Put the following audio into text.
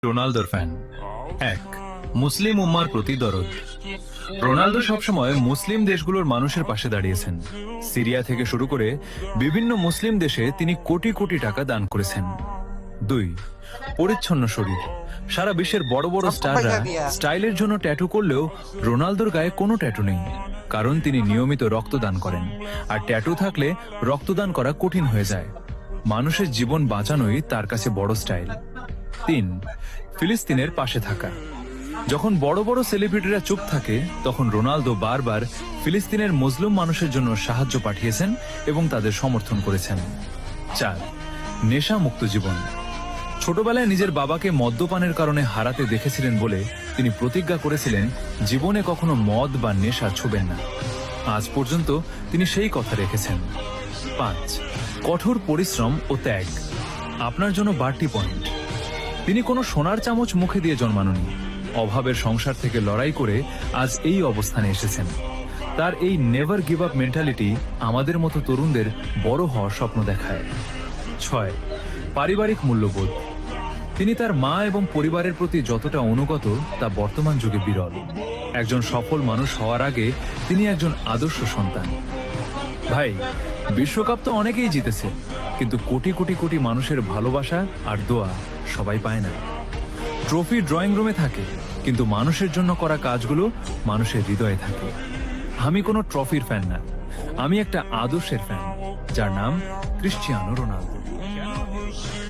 রোনালদোর ফ্যান। এক, মুসলিম উম্মার প্রতি দরদ। রোনালদো সবসময় মুসলিম দেশগুলোর মানুষের পাশে দাঁড়িয়েছেন। সিরিয়া থেকে শুরু করে বিভিন্ন মুসলিম দেশে তিনি কোটি কোটি টাকা দান করেছেন। দুই, পরিচ্ছন্ন শরীর। সারা বিশ্বের বড় বড় স্টাররা স্টাইলের জন্য ট্যাটু করলেও রোনালদোর গায়ে কোনো ট্যাটু নেই, কারণ তিনি নিয়মিত রক্তদান করেন, আর ট্যাটু থাকলে রক্তদান করা কঠিন হয়ে যায়। মানুষের জীবন বাঁচানোই তার কাছে বড় স্টাইল। তিন, ফিলিস্তিনের পাশে থাকা। যখন বড় বড় সেলিব্রিটিরা চুপ থাকে, তখন রোনালদো বারবার ফিলিস্তিনের মজলুম মানুষের জন্য সাহায্য পাঠিয়েছেন এবং তাদের সমর্থন করেছেন। চার, নেশা মুক্ত জীবন। ছোটবেলায় নিজের বাবাকে মদ্যপানের কারণে হারাতে দেখেছিলেন বলে তিনি প্রতিজ্ঞা করেছিলেন জীবনে কখনো মদ বা নেশা ছুবেন না। আজ পর্যন্ত তিনি সেই কথা রেখেছেন। পাঁচ, কঠোর পরিশ্রম ও ত্যাগ। আপনার জন্য বাড়তি পয়েন্ট। তিনি কোনো সোনার চামচ মুখে দিয়ে জন্মাননি। অভাবের সংসার থেকে লড়াই করে আজ এই অবস্থানে এসেছেন। তার এই নেভার গিভ আপ মেন্টালিটি আমাদের মতো তরুণদের বড় হওয়ার স্বপ্ন দেখায়। ছয়, পারিবারিক মূল্যবোধ। তিনি তার মা এবং পরিবারের প্রতি যতটা অনুগত তা বর্তমান যুগে বিরল। একজন সফল মানুষ হওয়ার আগে তিনি একজন আদর্শ সন্তান। ভাই, বিশ্বকাপ তো অনেকেই জিতেছে, কিন্তু কোটি কোটি কোটি মানুষের ভালোবাসা আর দোয়া সবাই পায় না। ট্রফি ড্রয়িং রুমে থাকে, কিন্তু মানুষের জন্য করা কাজগুলো মানুষের হৃদয়ে থাকে। আমি কোনো ট্রফির ফ্যান না, আমি একটা আদর্শের ফ্যান, যার নাম ক্রিশ্চিয়ানো রোনালদো।